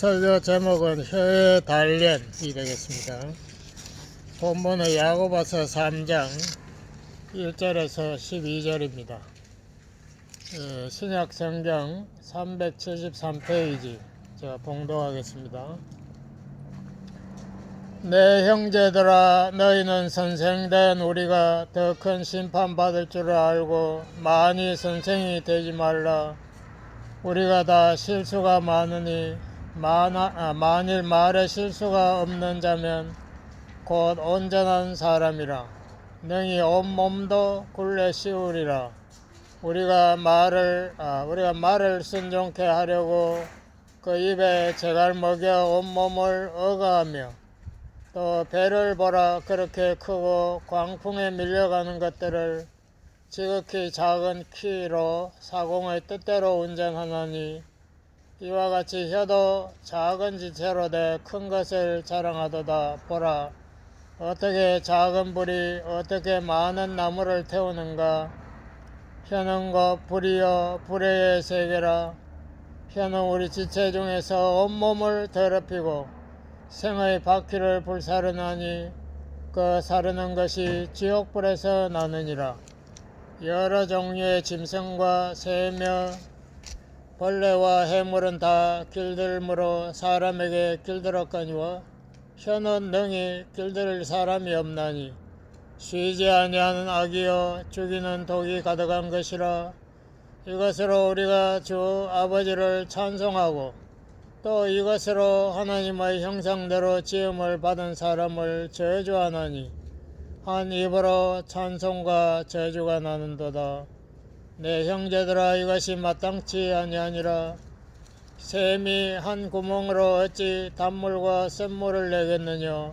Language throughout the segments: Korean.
설교 제목은 혀의 단련이 되겠습니다. 본문은 야고보서 3장 1절에서 12절입니다. 신약 성경 373페이지 제가 봉독하겠습니다. 내 형제들아, 너희는 선생된 우리가 더 큰 심판받을 줄을 알고 많이 선생이 되지 말라. 우리가 다 실수가 많으니 만일 말에 실수가 없는 자면 곧 온전한 사람이라 능히 온몸도 굴레 씌우리라. 우리가 말을 순종케 하려고 그 입에 재갈 먹여 온몸을 억아하며 또 배를 보라 그렇게 크고 광풍에 밀려가는 것들을 지극히 작은 키로 사공의 뜻대로 운전하나니 이와 같이 혀도 작은 지체로 돼 큰 것을 자랑하도다. 보라, 어떻게 작은 불이 어떻게 많은 나무를 태우는가. 혀는 곧 불이요 불의 세계라. 혀는 우리 지체 중에서 온몸을 더럽히고 생의 바퀴를 불사르나니 그 사르는 것이 지옥불에서 나느니라. 여러 종류의 짐승과 새며 벌레와 해물은 다 길들므로 사람에게 길들었거니와 혀는 능히 길들일 사람이 없나니 쉬지 아니하는 악이요 죽이는 독이 가득한 것이라. 이것으로 우리가 주 아버지를 찬송하고 또 이것으로 하나님의 형상대로 지음을 받은 사람을 저주하나니 한 입으로 찬송과 저주가 나는도다. 내 형제들아, 이것이 마땅치 아니하니라. 샘이 한 구멍으로 어찌 단물과 샘물을 내겠느냐.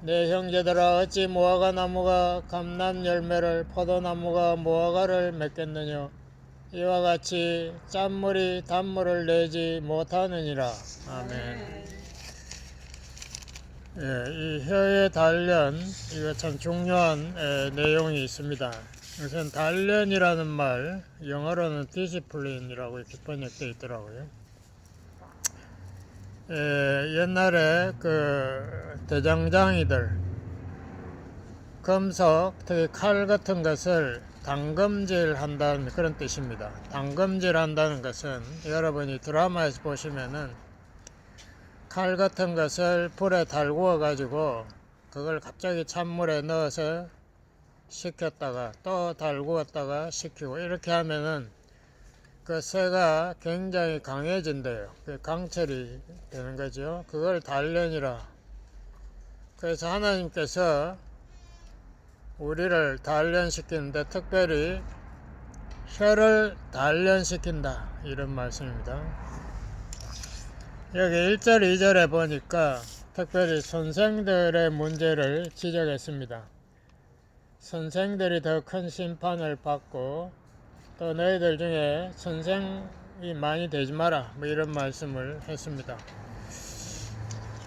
내 형제들아, 어찌 무화과 나무가 감람 열매를 포도나무가 무화과를 맺겠느냐. 이와 같이 짠물이 단물을 내지 못하느니라. 아멘. 이 혀의 단련, 이거 참 중요한 내용이 있습니다. 우선 단련이라는 말, 영어로는 디시플린이라고 이렇게 번역되어 있더라고요. 옛날에 그 대장장이들 금속, 특히 칼 같은 것을 당금질 한다는 그런 뜻입니다. 당금질 한다는 것은 여러분이 드라마에서 보시면은 칼 같은 것을 불에 달구어 가지고 그걸 갑자기 찬물에 넣어서 식혔다가 또 달구었다가 식히고 이렇게 하면은 그 쇠가 굉장히 강해진대요. 그 강철이 되는 거죠. 그걸 단련이라. 그래서 하나님께서 우리를 단련시키는데 특별히 혀를 단련시킨다 이런 말씀입니다. 여기 1절 2절에 보니까 특별히 선생들의 문제를 지적했습니다. 선생들이 더 큰 심판을 받고 또 너희들 중에 선생이 많이 되지 마라 뭐 이런 말씀을 했습니다.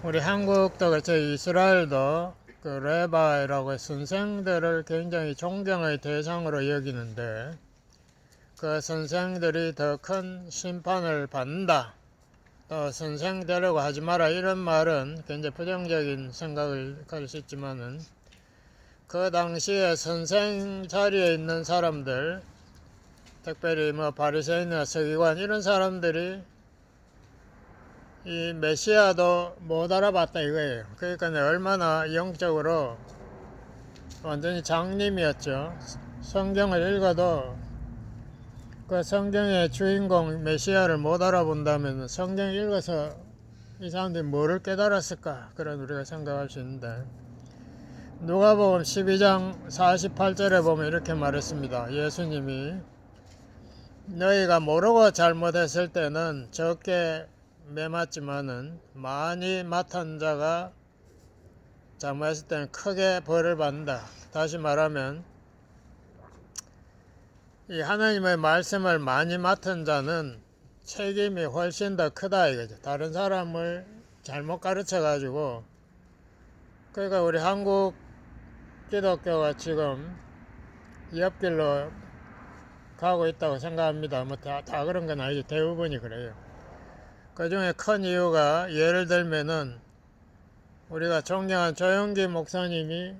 우리 한국도 그렇죠. 이스라엘도 그 레바이라고 선생들을 굉장히 존경의 대상으로 여기는데 그 선생들이 더 큰 심판을 받는다. 또 선생 되려고 하지 마라 이런 말은 굉장히 부정적인 생각을 가질 수 있지만은 그 당시에 선생 자리에 있는 사람들, 특별히 뭐 바리새인이나 서기관 이런 사람들이 이 메시아도 못 알아봤다 이거예요. 그러니까 얼마나 영적으로 완전히 장님이었죠. 성경을 읽어도 그 성경의 주인공 메시아를 못 알아본다면 성경 읽어서 이 사람들이 뭐를 깨달았을까 그런 우리가 생각할 수 있는데 누가복음 12장 48절에 보면 이렇게 말했습니다. 예수님이 너희가 모르고 잘못했을 때는 적게 매맞지만은 많이 맡은 자가 잘못했을 때는 크게 벌을 받는다. 다시 말하면 이 하나님의 말씀을 많이 맡은 자는 책임이 훨씬 더 크다 이거죠. 다른 사람을 잘못 가르쳐 가지고 그러니까 우리 한국 기독교가 지금 옆길로 가고 있다고 생각합니다. 뭐 다 그런 건 아니죠. 대부분이 그래요. 그 중에 큰 이유가 예를 들면은 우리가 존경한 조영기 목사님이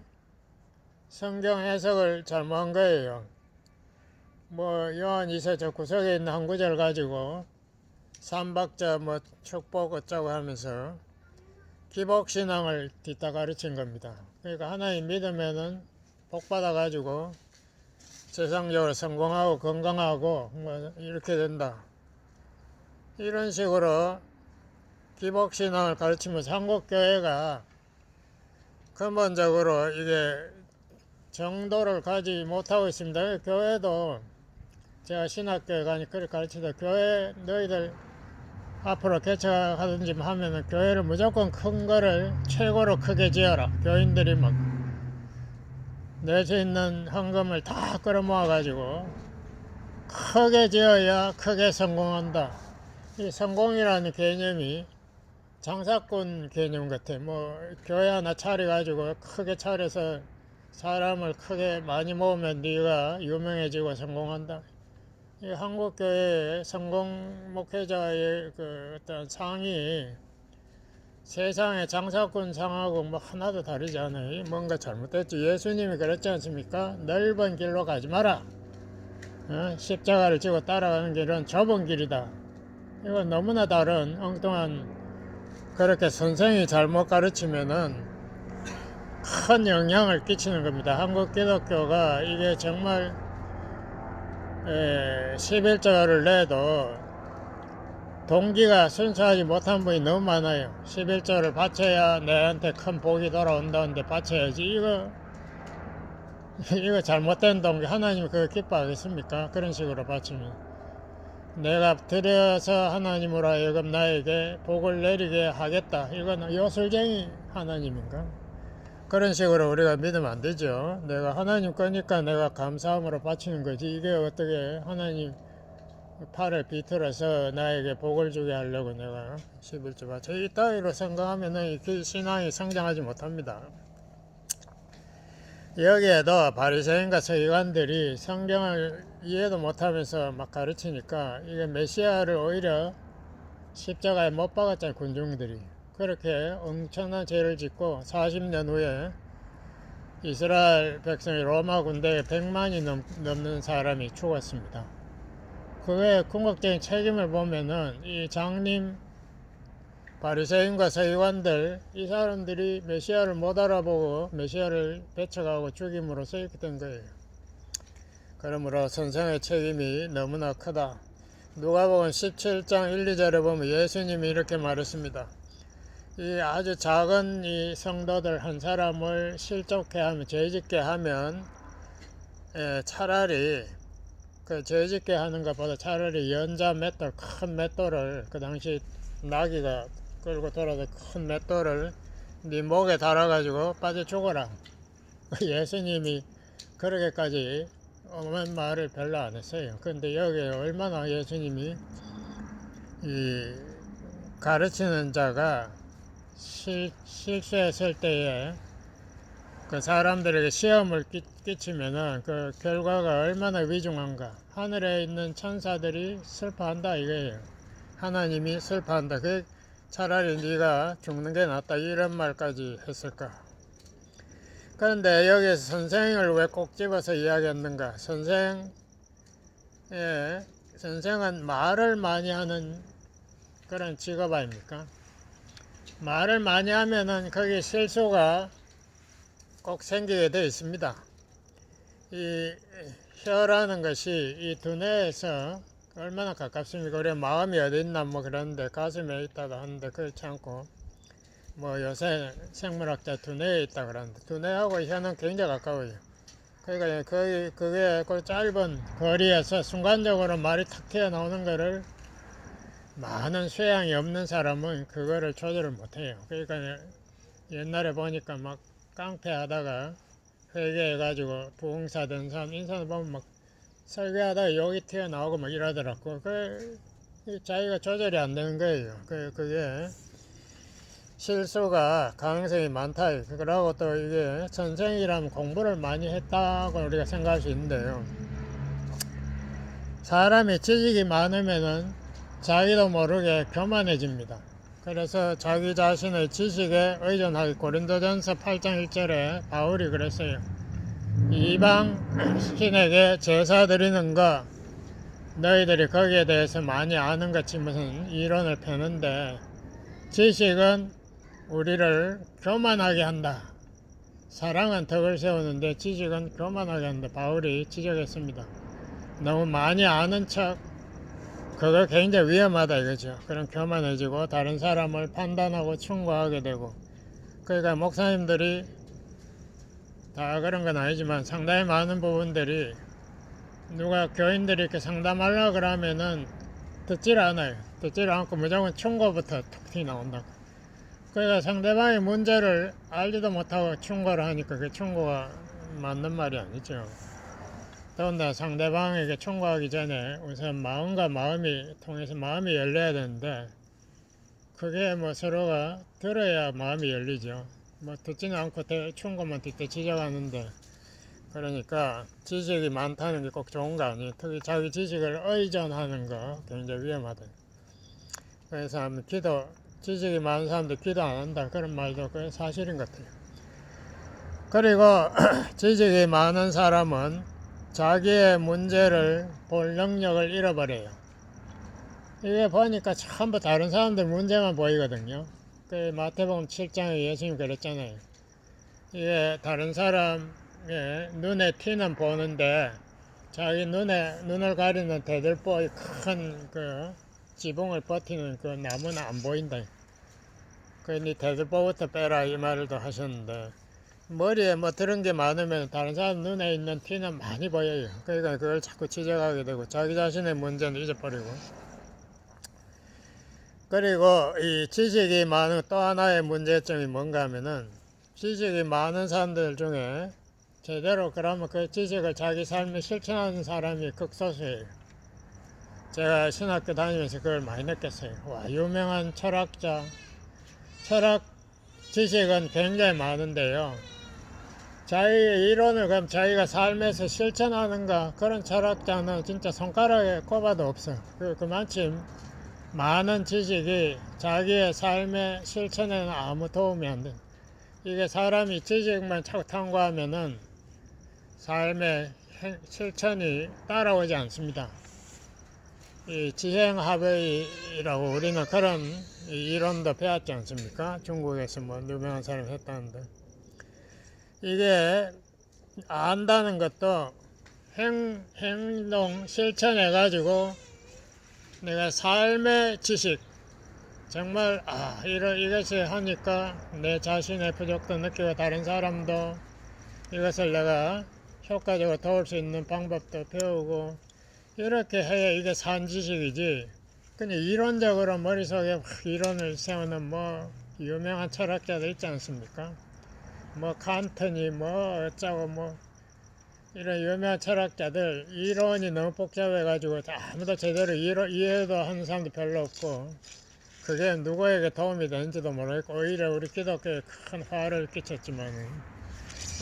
성경 해석을 잘못한 거예요. 뭐 요한 2서 구석에 있는 한 구절 가지고 삼박자 뭐 축복 어쩌고 하면서 기복신앙을 뒤따 가르친 겁니다. 그러니까 하나님 믿으면은 복 받아가지고 세상적으로 성공하고 건강하고 뭐 이렇게 된다. 이런 식으로 기복신앙을 가르치면서 한국교회가 근본적으로 이게 정도를 가지 못하고 있습니다. 교회도 제가 신학교에 가니 그렇게 가르치다 교회 너희들 앞으로 개척하든지 하면은 교회를 무조건 큰 거를 최고로 크게 지어라. 교인들이 막 낼 수 있는 헌금을 다 끌어모아 가지고 크게 지어야 크게 성공한다. 이 성공이라는 개념이 장사꾼 개념 같아. 뭐 교회 하나 차려 가지고 크게 차려서 사람을 크게 많이 모으면 네가 유명해지고 성공한다. 이 한국 교회의 성공 목회자의 그 어떤 상이 세상의 장사꾼 상하고 뭐 하나도 다르지 않아요. 뭔가 잘못됐지. 예수님이 그랬지 않습니까? 넓은 길로 가지 마라. 십자가를 지고 따라가는 길은 좁은 길이다. 이건 너무나 다른 엉뚱한, 그렇게 선생이 잘못 가르치면은 큰 영향을 끼치는 겁니다. 한국 기독교가 이게 정말 11조를 내도 동기가 순수하지 못한 분이 너무 많아요. 11조를 바쳐야 내한테 큰 복이 돌아온다는데 바쳐야지. 이거 잘못된 동기, 하나님이 그거 기뻐하겠습니까? 그런 식으로 바치면 내가 드려서 하나님으로 하여금 나에게 복을 내리게 하겠다. 이건 요술쟁이 하나님인가? 그런 식으로 우리가 믿으면 안 되죠. 내가 하나님 거니까 내가 감사함으로 바치는 거지. 이게 어떻게 하나님 팔을 비틀어서 나에게 복을 주게 하려고 내가 11조 바쳐. 이 따위로 생각하면은 신앙이 성장하지 못합니다. 여기에도 바리새인과 서기관들이 성경을 이해도 못하면서 막 가르치니까 이게 메시아를 오히려 십자가에 못 박았잖아요. 군중들이 그렇게 엄청난 죄를 짓고 40년 후에 이스라엘 백성이 로마 군대에 100만이 넘는 사람이 죽었습니다. 그의 궁극적인 책임을 보면은 이 장님 바리새인과 서기관들, 이 사람들이 메시아를 못 알아보고 메시아를 배척하고 죽임으로써 이렇게 된 거예요. 그러므로 선생의 책임이 너무나 크다. 누가복음 17장 1, 2절에 보면 예수님이 이렇게 말했습니다. 이 아주 작은 이 성도들 한 사람을 실족해 하면, 죄짓게 하면 차라리 그 죄짓게 하는 것보다 차라리 연자 맷돌, 큰 맷돌을, 그 당시 나귀가 끌고 돌아서 큰 맷돌을 네 목에 달아가지고 빠져 죽어라. 예수님이 그렇게까지 엄한 말을 별로 안 했어요. 근데 여기에 얼마나 예수님이 이 가르치는 자가 실수했을 때에 그 사람들에게 시험을 끼치면은 그 결과가 얼마나 위중한가. 하늘에 있는 천사들이 슬퍼한다 이거예요. 하나님이 슬퍼한다. 그 차라리 네가 죽는 게 낫다 이런 말까지 했을까. 그런데 여기서 선생을 왜 꼭 집어서 이야기했는가. 선생은 말을 많이 하는 그런 직업 아닙니까? 말을 많이 하면은 거기 실수가 꼭 생기게 되어 있습니다. 이 혀라는 것이 이 두뇌에서 얼마나 가깝습니까? 우리 마음이 어디 있나 뭐 그런데 가슴에 있다고 하는데 그렇지 않고, 뭐 요새 생물학자 두뇌에 있다 그러는데 두뇌하고 혀는 굉장히 가까워요. 그러니까 그게 그 짧은 거리에서 순간적으로 말이 탁 튀어나오는 거를 많은 소양이 없는 사람은 그거를 조절을 못해요. 그러니까 옛날에 보니까 막 깡패하다가 회개해가지고 부흥사 된 사람 인사를 보면 막 설교하다가 욕이 튀어나오고 막 이러더라고. 자기가 조절이 안 되는 거예요. 그게 실수가 가능성이 많다. 그러고 또 이게 선생이라면 공부를 많이 했다고 우리가 생각할 수 있는데요. 사람이 지식이 많으면은 자기도 모르게 교만해집니다. 그래서 자기 자신의 지식에 의존하기. 고린도전서 8장 1절에 바울이 그랬어요. 이방 신에게 제사 드리는 거 너희들이 거기에 대해서 많이 아는 것이 무슨 이론을 펴는데 지식은 우리를 교만하게 한다. 사랑은 덕을 세우는데 지식은 교만하게 한다. 바울이 지적했습니다. 너무 많이 아는 척, 그거 굉장히 위험하다 이거죠. 그럼 교만해지고 다른 사람을 판단하고 충고하게 되고. 그러니까 목사님들이 다 그런 건 아니지만 상당히 많은 부분들이 누가 교인들이 이렇게 상담하려고 그러면은 듣질 않아요. 듣질 않고 무조건 충고부터 툭 튀어나온다고. 그러니까 상대방의 문제를 알지도 못하고 충고를 하니까 그 충고가 맞는 말이 아니죠. 더군다나 상대방에게 충고하기 전에 우선 마음과 마음이 통해서 마음이 열려야 되는데 그게 뭐 서로가 들어야 마음이 열리죠. 뭐 듣지는 않고 충고만 듣때 지적하는데, 그러니까 지식이 많다는 게 꼭 좋은 거 아니에요. 특히 자기 지식을 의존하는 거 굉장히 위험하다. 그래서 지식이 많은 사람들 기도 안 한다 그런 말도 그 사실인 것 같아요. 그리고 지식이 많은 사람은 자기의 문제를 볼 능력을 잃어버려요. 이게 보니까 전부 다른 사람들 문제만 보이거든요. 그 마태복음 7장에 예수님 그랬잖아요. 이게 다른 사람의 눈에 티는 보는데 자기 눈을 가리는 대들보의 큰 그 지붕을 버티는 그 나무는 안 보인다. 그니 대들보부터 빼라 이 말을도 하셨는데, 머리에 뭐 들은 게 많으면 다른 사람 눈에 있는 티는 많이 보여요. 그러니까 그걸 자꾸 지적하게 되고 자기 자신의 문제는 잊어버리고. 그리고 이 지식이 많은 또 하나의 문제점이 뭔가 하면은, 지식이 많은 사람들 중에 제대로 그러면 그 지식을 자기 삶에 실천하는 사람이 극소수예요. 제가 신학교 다니면서 그걸 많이 느꼈어요. 와, 유명한 철학 지식은 굉장히 많은데요. 자기의 이론을 그럼 자기가 삶에서 실천하는가, 그런 철학자는 진짜 손가락에 꼽아도 없어. 그만큼 많은 지식이 자기의 삶의 실천에는 아무 도움이 안 돼. 이게 사람이 지식만 자꾸 탐구하면은 삶의 실천이 따라오지 않습니다. 이 지행합의라고 우리는 그런 이론도 배웠지 않습니까? 중국에서 뭐 유명한 사람이 했다는데, 이게 안다는 것도 행동 실천해 가지고 내가 삶의 지식, 정말 이것을 하니까 내 자신의 부족도 느끼고 다른 사람도 이것을 내가 효과적으로 도울 수 있는 방법도 배우고, 이렇게 해야 이게 산 지식이지. 그냥 이론적으로 머릿속에 이론을 세우는 뭐 유명한 철학자들 있지 않습니까? 뭐 칸트니 뭐 어쩌고 뭐 이런 유명한 철학자들 이론이 너무 복잡해가지고 아무도 제대로 이해도 하는 사람도 별로 없고, 그게 누구에게 도움이 되는지도 모르겠고 오히려 우리 기독교에 큰 화를 끼쳤지만,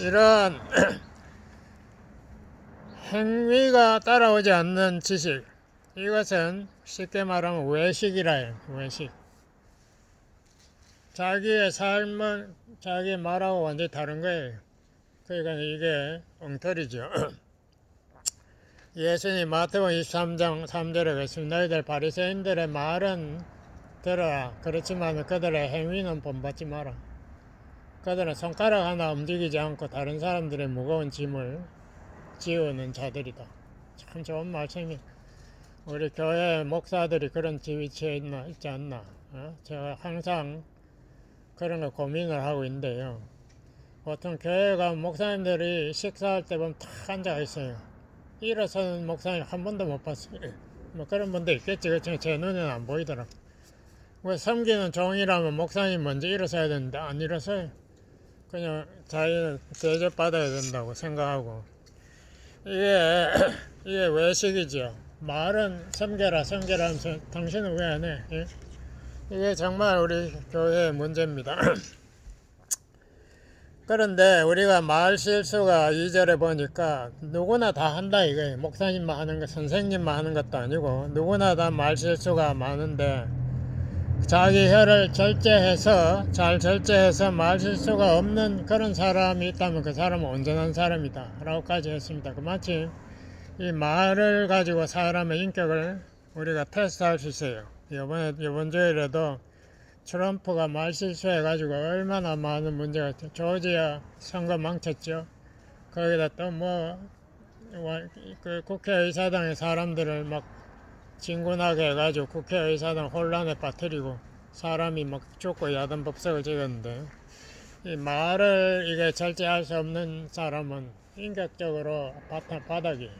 이런 행위가 따라오지 않는 지식, 이것은 쉽게 말하면 외식이라 해요. 외식. 자기의 삶은 자기 말하고 완전히 다른 거예요. 그러니까 이게 엉터리죠. 예수님 마태복음 23장 3절에 그랬습니다. 너희들 바리새인들의 말은 들어라. 그렇지만 그들의 행위는 본받지 마라. 그들은 손가락 하나 움직이지 않고 다른 사람들의 무거운 짐을 지우는 자들이다. 참 좋은 말씀이. 우리 교회 목사들이 그런 위치에 있지 않나. 제가 항상 그런 거 고민을 하고 있는데요. 보통 교회 가면 목사님들이 식사할 때 보면 탁 앉아 있어요. 일어서는 목사님 한 번도 못 봤어요. 뭐 그런 분도 있겠지. 그렇지만 제 눈에는 안 보이더라고. 왜 섬기는 종이라면 목사님 먼저 일어서야 되는데 안 일어서요. 그냥 자기는 대접받아야 된다고 생각하고. 이게 외식이죠. 말은 섬겨라 하면서 당신은 왜 안 해? 예? 이게 정말 우리 교회의 문제입니다. 그런데 우리가 말 실수가 2절에 보니까 누구나 다 한다 이거예요. 목사님만 하는 거, 선생님만 하는 것도 아니고 누구나 다 말 실수가 많은데 자기 혀를 절제해서 잘 절제해서 말 실수가 없는 그런 사람이 있다면 그 사람은 온전한 사람이다 라고까지 했습니다. 그마침 이 말을 가지고 사람의 인격을 우리가 테스트할 수 있어요. 이번 주일에도 트럼프가 말 실수해가지고 얼마나 많은 문제가 있죠. 조지아 선거 망쳤죠. 거기다 또 그 국회의사당의 사람들을 막 진군하게 해가지고 국회의사당 혼란에 빠뜨리고 사람이 막 죽고 야단 법석을 찍었는데 이 말을 이게 절제할 수 없는 사람은 인격적으로 바닥이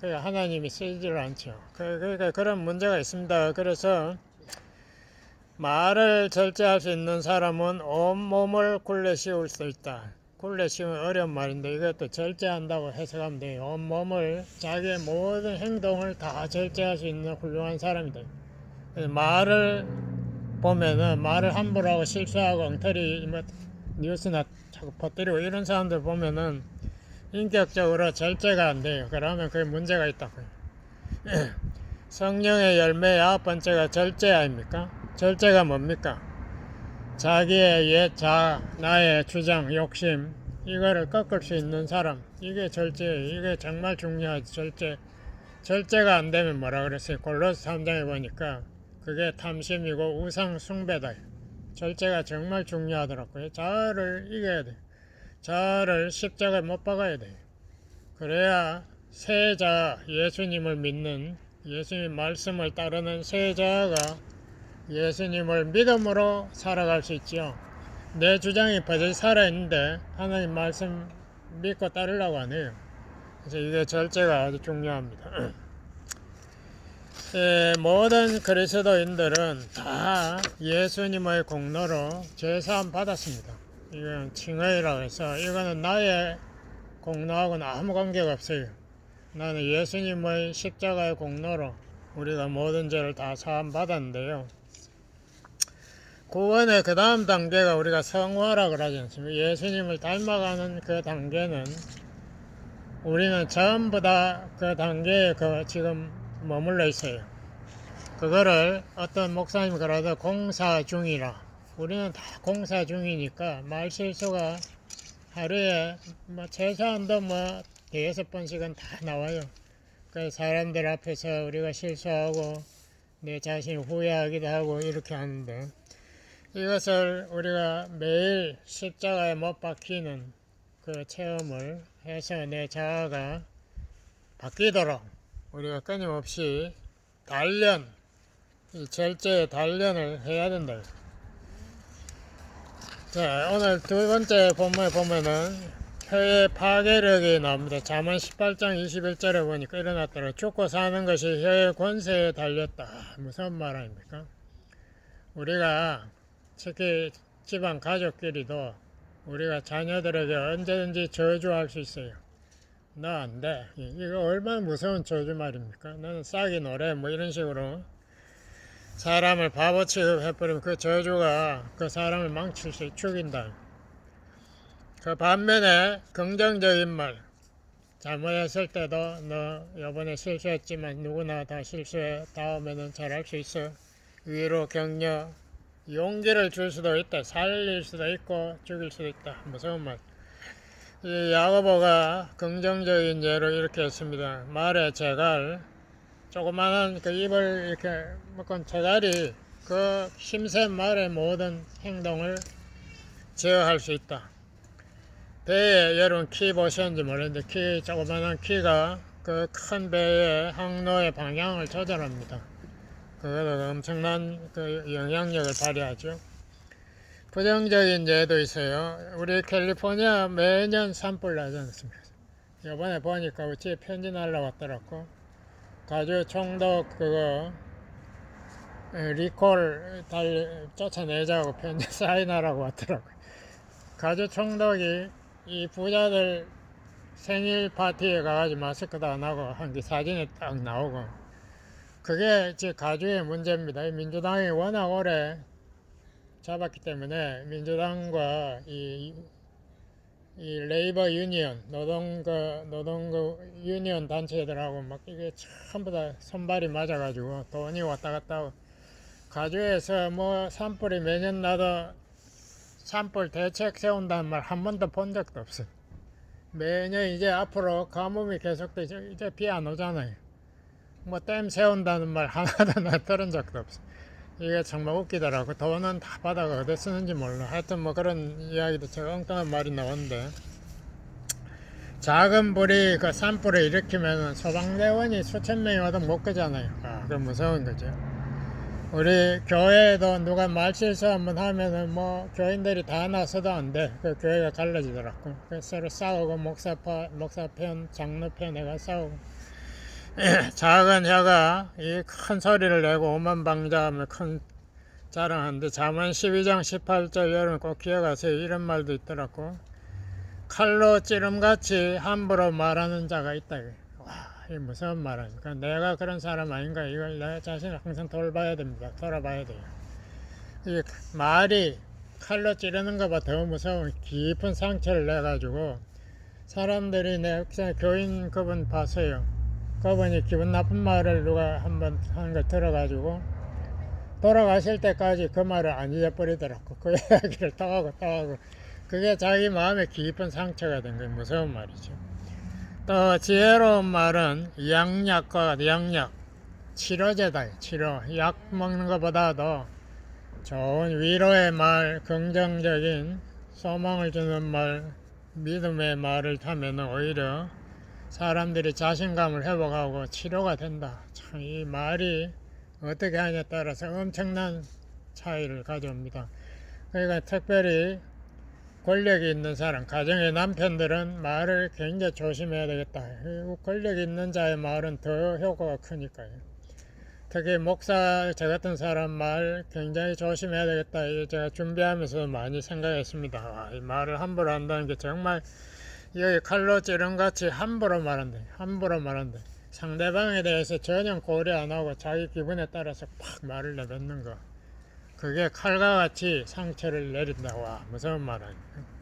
그 하나님이 쓰지를 않죠. 그러니까 그런 문제가 있습니다. 그래서 말을 절제할 수 있는 사람은 온몸을 굴레 씌울 수 있다. 굴레 씌우면 어려운 말인데 이것도 절제한다고 해석하면 돼요. 온몸을 자기의 모든 행동을 다 절제할 수 있는 훌륭한 사람이다. 말을 보면은 말을 함부로 하고 실수하고 엉터리 뉴스나 자꾸 퍼뜨리고 이런 사람들 보면은 인격적으로 절제가 안 돼요. 그러면 그게 문제가 있다고요. 성령의 열매의 9번째가 절제 아닙니까? 절제가 뭡니까? 자기의 옛 자아, 나의 주장, 욕심 이거를 꺾을 수 있는 사람 이게 절제예요. 이게 정말 중요하지. 절제가 안 되면 뭐라 그랬어요? 골로새 3장에 보니까 그게 탐심이고 우상 숭배다. 절제가 정말 중요하더라고요. 자아를 이겨야 돼. 자아를 십자가에 못 박아야 돼. 그래야 새 자아, 예수님을 믿는 예수님 말씀을 따르는 새 자아가 예수님을 믿음으로 살아갈 수 있지요. 내 주장이 버젓이 살아있는데 하나님 말씀 믿고 따르려고 하네요. 그래서 이게 절제가 아주 중요합니다. 모든 그리스도인들은 다 예수님의 공로로 죄사함 받았습니다. 이건 칭의라고 해서 이거는 나의 공로하고는 아무 관계가 없어요. 나는 예수님의 십자가의 공로로 우리가 모든 죄를 다 사함 받았는데요. 구원의 그 다음 단계가 우리가 성화라고 하지 않습니까? 예수님을 닮아가는 그 단계는 우리는 전부 다 그 단계에 지금 머물러 있어요. 그거를 어떤 목사님 그러다 공사 중이라. 우리는 다 공사 중이니까 말 실수가 하루에 최소한도 5번씩은 다 나와요. 그 사람들 앞에서 우리가 실수하고 내 자신이 후회하기도 하고 이렇게 하는데 이것을 우리가 매일 십자가에 못 박히는 그 체험을 해서 내 자아가 바뀌도록 우리가 끊임없이 이 절제의 단련을 해야 된다. 자, 오늘 두 번째 본문에 보면은 혀의 파괴력이 나옵니다. 잠언 18장 21절에 보니까 일어났더라. 죽고 사는 것이 혀의 권세에 달렸다. 무슨 말 아닙니까? 우리가 특히 집안 가족끼리도 우리가 자녀들에게 언제든지 저주할 수 있어요. 너 안 돼. 이거 얼마나 무서운 저주 말입니까? 너는 싹이 노래 이런 식으로 사람을 바보 취급해버리면 그 저주가 그 사람을 죽인다. 그 반면에 긍정적인 말 잘못했을 때도 너 이번에 실수했지만 누구나 다 실수해. 다음에는 잘할 수 있어. 위로 격려 용기를 줄 수도 있다. 살릴 수도 있고 죽일 수도 있다. 무서운 말. 이 야고보가 긍정적인 예로 이렇게 했습니다. 말의 재갈 조그마한 그 입을 이렇게 묶은 재갈이 그 힘센 말의 모든 행동을 제어할 수 있다. 배에 여러분 키 보셨는지 모르는데 조그마한 키가 그 큰 배의 항로의 방향을 조절합니다. 그거도 엄청난 그 영향력을 발휘하죠. 부정적인 예도 있어요. 우리 캘리포니아 매년 산불 나지 않습니까? 이번에 보니까 우리 편지 날라왔더라고. 가주 총독 리콜 쫓아내자고 편지 사인하라고 왔더라고. 가주 총독이 이 부자들 생일 파티에 가가지고 마스크도 안 하고 한 게 사진에 딱 나오고 그게 제 가주의 문제입니다. 민주당이 워낙 오래 잡았기 때문에 민주당과 이 이 레이버 유니언 노동 유니언 단체들하고 막 이게 전부 다 손발이 맞아가지고 돈이 왔다 갔다 하고, 가주에서 뭐 산불이 매년 나도 산불 대책 세운다는 말 한 번도 본 적도 없어요. 매년 이제 앞으로 가뭄이 계속되죠. 이제 비 안 오잖아요. 뭐 댐 세운다는 말 하나도 나 들은 적도 없어. 이게 정말 웃기더라고. 돈은 다 받아가 어디 쓰는지 몰라. 하여튼 뭐 그런 이야기도 제가 엉뚱한 말이 나왔는데, 작은 불이 그 산불을 일으키면 소방대원이 수천 명이 와도 못 끄잖아요. 그 무서운 거죠. 우리 교회에도 누가 말실수 한번 하면은 뭐 교인들이 다 나서도 안 돼. 그 교회가 갈라지더라고. 서로 싸우고 목사편, 장로편 해가 싸우고. 작은 혀가 이 큰 소리를 내고 오만방자하며 큰 자랑하는데, 잠언 12장 18절 여러분 꼭 기억하세요. 이런 말도 있더라고. 칼로 찌름같이 함부로 말하는 자가 있다. 와, 이 무서운 말이니까 내가 그런 사람 아닌가, 이걸 내 자신을 항상 돌봐야 됩니다. 돌아봐야 돼요. 이 말이 칼로 찌르는 것보다 더 무서운 깊은 상처를 내가지고, 사람들이 내 교인 그분 봤어요. 그분이 기분 나쁜 말을 누가 한번 하는 걸 들어가지고 돌아가실 때까지 그 말을 안 잊어버리더라고. 그 이야기를 또 하고 그게 자기 마음에 깊은 상처가 된 거예요. 무서운 말이죠. 또 지혜로운 말은 양약, 치료제다. 치료. 약 먹는 것보다도 좋은 위로의 말, 긍정적인 소망을 주는 말, 믿음의 말을 하면 오히려 사람들이 자신감을 회복하고 치료가 된다. 참 이 말이 어떻게 하냐에 따라서 엄청난 차이를 가져옵니다. 그러니까 특별히 권력이 있는 사람, 가정의 남편들은 말을 굉장히 조심해야 되겠다. 권력이 있는 자의 말은 더 효과가 크니까요. 특히 목사 저 같은 사람 말 굉장히 조심해야 되겠다. 제가 준비하면서 많이 생각했습니다. 이 말을 함부로 한다는 게 정말, 여기 칼로 찌름같이 함부로 말한대. 상대방에 대해서 전혀 고려 안 하고 자기 기분에 따라서 팍 말을 내뱉는 거. 그게 칼과 같이 상처를 내린다. 와, 무서운 말 아니에요.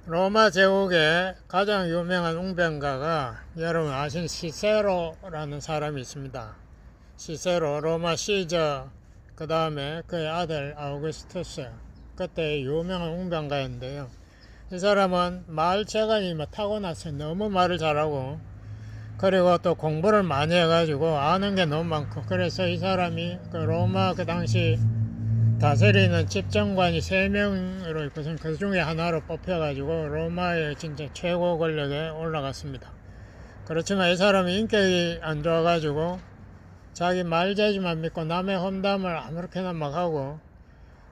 로마 제국의 가장 유명한 웅변가가 여러분 아신 시세로라는 사람이 있습니다. 시세로, 로마 시저, 그 다음에 그의 아들 아우구스투스, 그때 유명한 웅변가였는데요. 이 사람은 말재간이 타고났어요. 너무 말을 잘하고, 그리고 또 공부를 많이 해가지고 아는 게 너무 많고, 그래서 이 사람이 그 로마 그 당시 다스리는 집정관이 3명으로 있고서 그 중에 하나로 뽑혀가지고 로마의 진짜 최고 권력에 올라갔습니다. 그렇지만 이 사람이 인격이 안 좋아가지고 자기 말재주만 믿고 남의 험담을 아무렇게나 막 하고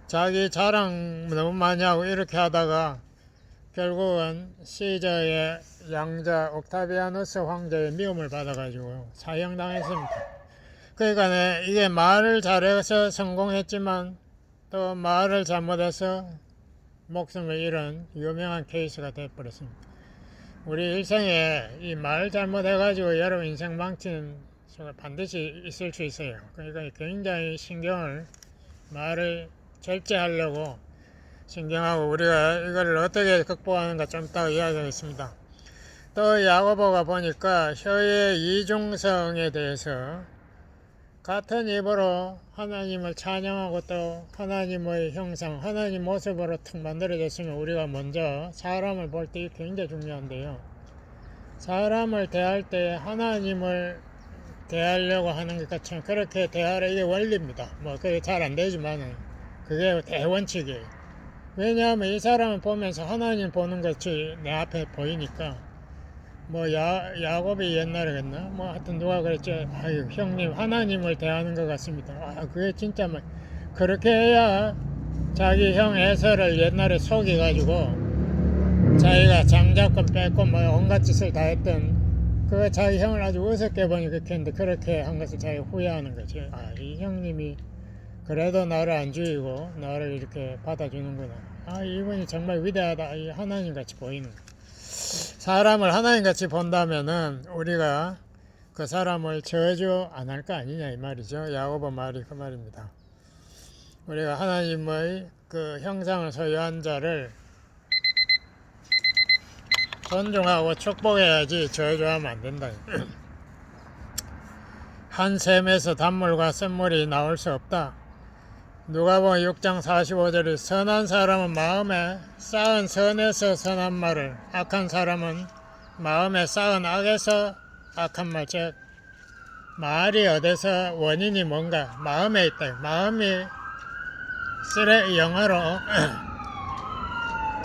자기 자랑 너무 많이 하고 이렇게 하다가 결국은 시저의 양자 옥타비아누스 황제의 미움을 받아가지고 사형당했습니다. 그러니까 이게 말을 잘해서 성공했지만 또 말을 잘못해서 목숨을 잃은 유명한 케이스가 되어버렸습니다. 우리 일생에 이 말 잘못해가지고 여러분 인생 망치는 수가 반드시 있을 수 있어요. 그러니까 굉장히 말을 절제하려고 신경하고, 우리가 이걸 어떻게 극복하는가 좀 이따가 이야기하겠습니다. 또 야고보가 보니까 혀의 이중성에 대해서 같은 입으로 하나님을 찬양하고 또 하나님의 형상, 하나님 모습으로 툭 만들어졌으면 우리가 먼저 사람을 볼 때 굉장히 중요한데요. 사람을 대할 때 하나님을 대하려고 하는 것 같지만 그렇게 대하라, 이게 원리입니다. 뭐 그게 잘 안 되지만 그게 대원칙이에요. 왜냐하면 이 사람을 보면서 하나님 보는 것이 내 앞에 보이니까. 뭐 야곱이 옛날에 그랬나? 뭐 하여튼 누가 그랬죠. 아유 형님 하나님을 대하는 것 같습니다. 그게 진짜 뭐 그렇게 해야 자기 형 에서를 옛날에 속여가지고 자기가 장자권 뺏고 뭐 온갖 짓을 다 했던 그 자기 형을 아주 우습게 보니 그렇게 했는데, 그렇게 한 것을 자기가 후회하는 거죠. 이 형님이 그래도 나를 안 죽이고 나를 이렇게 받아주는구나. 이분이 정말 위대하다. 이 하나님 같이 보이는 거. 사람을 하나님같이 본다면은 우리가 그 사람을 저주 안 할 거 아니냐 이 말이죠. 야고보 말이 그 말입니다. 우리가 하나님의 그 형상을 소유한 자를 존중하고 축복해야지 저주하면 안 된다. 한 샘에서 단물과 샘물이 나올 수 없다. 누가복음 6장 45절에 선한 사람은 마음에 쌓은 선에서 선한 말을, 악한 사람은 마음에 쌓은 악에서 악한 말. 즉 말이 어디서 원인이 뭔가 마음에 있다. 마음이 영어로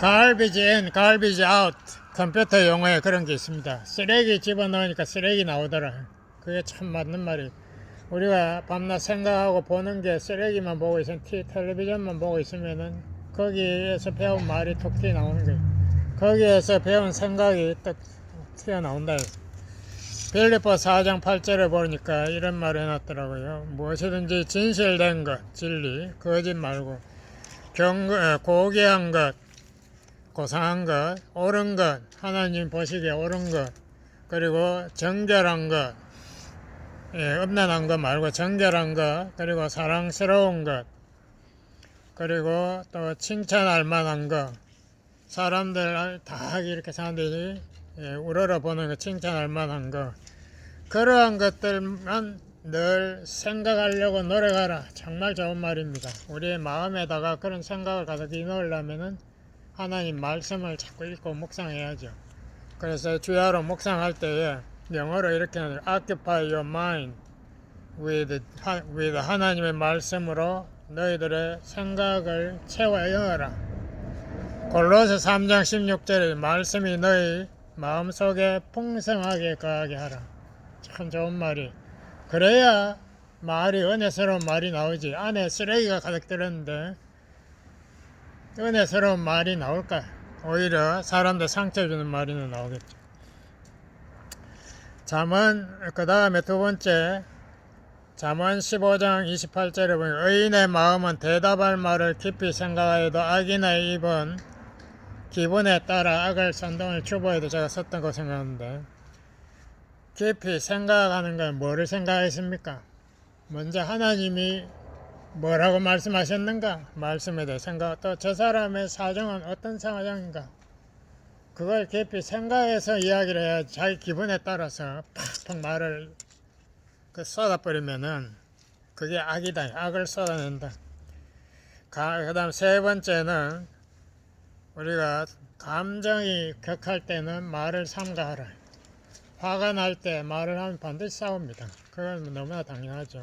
garbage in, garbage out. 컴퓨터 용어에 그런 게 있습니다. 쓰레기 집어넣으니까 쓰레기 나오더라. 그게 참 맞는 말이에요. 우리가 밤낮 생각하고 보는 게 쓰레기만 보고 있으면, 텔레비전만 보고 있으면은 거기에서 배운 말이 톡 튀어나오는 거예요. 거기에서 배운 생각이 딱 튀어나온다. 빌립보 4장 8절에 보니까 이런 말을 해놨더라고요. 무엇이든지 진실된 것, 진리, 거짓 말고, 고귀한 것, 고상한 것, 옳은 것, 하나님 보시기에 옳은 것, 그리고 정결한 것, 음란한 것 말고 정결한 것, 그리고 사랑스러운 것, 그리고 또 칭찬할 만한 것, 사람들 다 이렇게 사람들이 우러러보는 거, 칭찬할 만한 것, 그러한 것들만 늘 생각하려고 노력하라. 정말 좋은 말입니다. 우리의 마음에다가 그런 생각을 가득히 넣으려면은 하나님 말씀을 자꾸 읽고 묵상해야죠. 그래서 주야로 묵상할 때에 영어로 이렇게 하는 Occupy your mind with 하나님의 말씀으로 너희들의 생각을 채워여라. 골로새 3장 16절에 말씀이 너희 마음속에 풍성하게 거하게 하라. 참 좋은 말이. 그래야 말이 은혜스러운 말이 나오지. 안에 쓰레기가 가득 들었는데 은혜스러운 말이 나올까? 오히려 사람들 상처 주는 말이 나오겠죠. 그 다음에 두 번째, 잠언 15장 28절에 보면 의인의 마음은 대답할 말을 깊이 생각하여도 악인의 입은 기분에 따라 악을 선동을 주보에도 제가 썼던 거 생각하는데, 깊이 생각하는 건 뭐를 생각했습니까? 먼저 하나님이 뭐라고 말씀하셨는가? 말씀에 대해 생각, 또 저 사람의 사정은 어떤 사정인가? 그걸 깊이 생각해서 이야기를 해야 자기 기분에 따라서 팍팍 말을 쏟아버리면은 그게 악이다. 악을 쏟아낸다. 그 다음 세 번째는 우리가 감정이 격할 때는 말을 삼가하라. 화가 날 때 말을 하면 반드시 싸웁니다. 그건 너무나 당연하죠.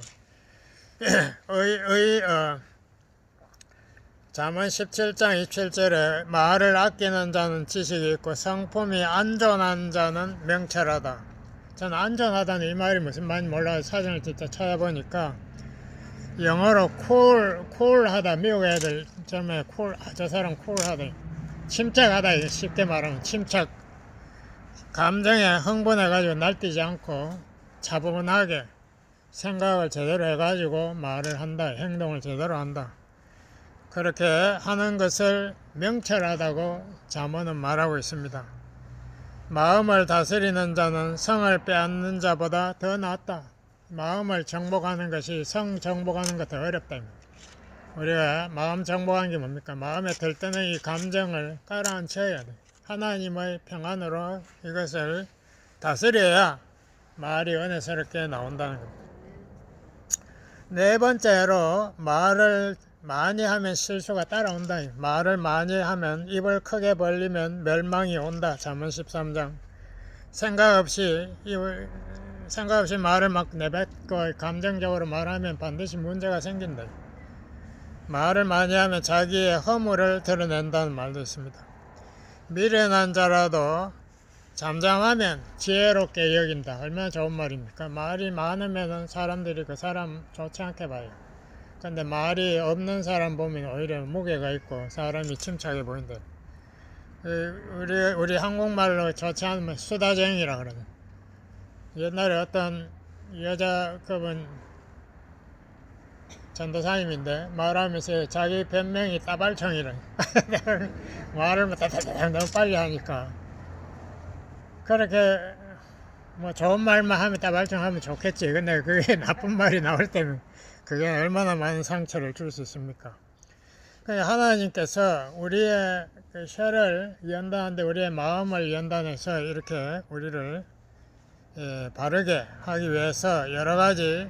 잠언 17장 27절에 말을 아끼는 자는 지식이 있고 성품이 안전한 자는 명철하다. 저는 안전하다는 이 말이 무슨 말인지 몰라요. 사전을 진짜 찾아보니까 영어로 쿨하다. 미국 애들 처음에 저 사람 쿨하다. 침착하다. 쉽게 말하면 침착. 감정에 흥분해가지고 날뛰지 않고 차분하게 생각을 제대로 해가지고 말을 한다. 행동을 제대로 한다. 그렇게 하는 것을 명철하다고 잠언은 말하고 있습니다. 마음을 다스리는 자는 성을 빼앗는 자보다 더 낫다. 마음을 정복하는 것이 성 정복하는 것 더 어렵다. 우리가 마음 정복하는 게 뭡니까? 마음에 들뜨는 이 감정을 깔아앉혀야 돼. 하나님의 평안으로 이것을 다스려야 말이 은혜스럽게 나온다는 겁니다. 네 번째로 말을 많이 하면 실수가 따라온다. 말을 많이 하면 입을 크게 벌리면 멸망이 온다. 잠언 13장. 생각 없이 말을 막 내뱉고 감정적으로 말하면 반드시 문제가 생긴다. 말을 많이 하면 자기의 허물을 드러낸다는 말도 있습니다. 미련한 자라도 잠잠하면 지혜롭게 여긴다. 얼마나 좋은 말입니까? 말이 많으면 사람들이 그 사람 좋지 않게 봐요. 근데 말이 없는 사람 보면 오히려 무게가 있고 사람이 침착해 보인다. 우리 한국말로 좋지 않으면 수다쟁이라 그러죠. 옛날에 어떤 여자 그분 전도사님인데 말하면서 자기 변명이 따발총이라. 말을 너무 빨리 하니까 그렇게 뭐 좋은 말만 하면 따발총 하면 좋겠지. 근데 그게 나쁜 말이 나올 때면 그게 얼마나 많은 상처를 줄 수 있습니까? 하나님께서 우리의 그 혀를 연단하는데 우리의 마음을 연단해서 이렇게 우리를 바르게 하기 위해서 여러 가지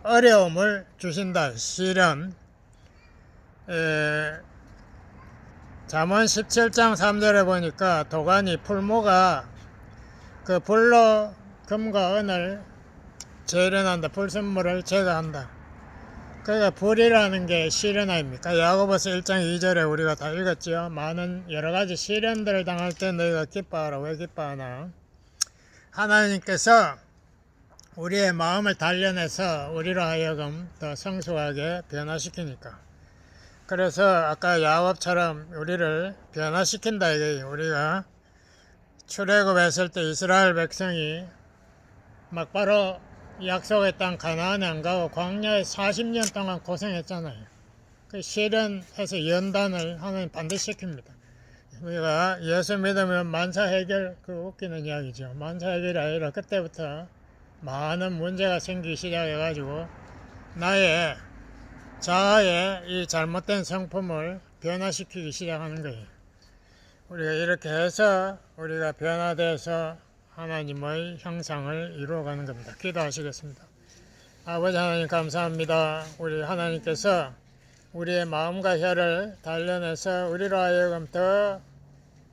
어려움을 주신다. 시련. 잠언 17장 3절에 보니까 도가니 풀무가 그 불로 금과 은을 재련한다. 불순물을 제거한다. 그러니까 불이라는 게 시련 아닙니까? 야고보서 1장 2절에 우리가 다 읽었죠. 많은 여러 가지 시련들을 당할 때 너희가 기뻐하라. 왜 기뻐하나? 하나님께서 우리의 마음을 단련해서 우리로 하여금 더 성숙하게 변화시키니까. 그래서 아까 야곱처럼 우리를 변화시킨다 이거예요. 우리가 출애굽했을 때 이스라엘 백성이 막바로 약속의 땅 가나안에 안 가고 광야에 40년 동안 고생했잖아요. 그 시련해서 연단을 하나님 반드시 시킵니다. 우리가 예수 믿으면 만사 해결, 그 웃기는 이야기죠. 만사 해결이 아니라 그때부터 많은 문제가 생기기 시작해가지고 나의 자아의 이 잘못된 성품을 변화시키기 시작하는 거예요. 우리가 이렇게 해서 우리가 변화돼서 하나님의 형상을 이루어가는 겁니다. 기도하시겠습니다. 아버지 하나님 감사합니다. 우리 하나님께서 우리의 마음과 혀를 단련해서 우리로 하여금 더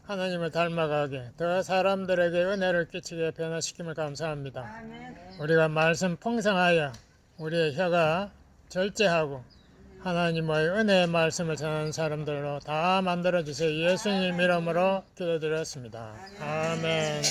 하나님을 닮아가게, 더 사람들에게 은혜를 끼치게 변화시킴을 감사합니다. 우리가 말씀 풍성하여 우리의 혀가 절제하고 하나님의 은혜의 말씀을 전하는 사람들로 다 만들어주세요. 예수님 이름으로 기도드렸습니다. 아멘.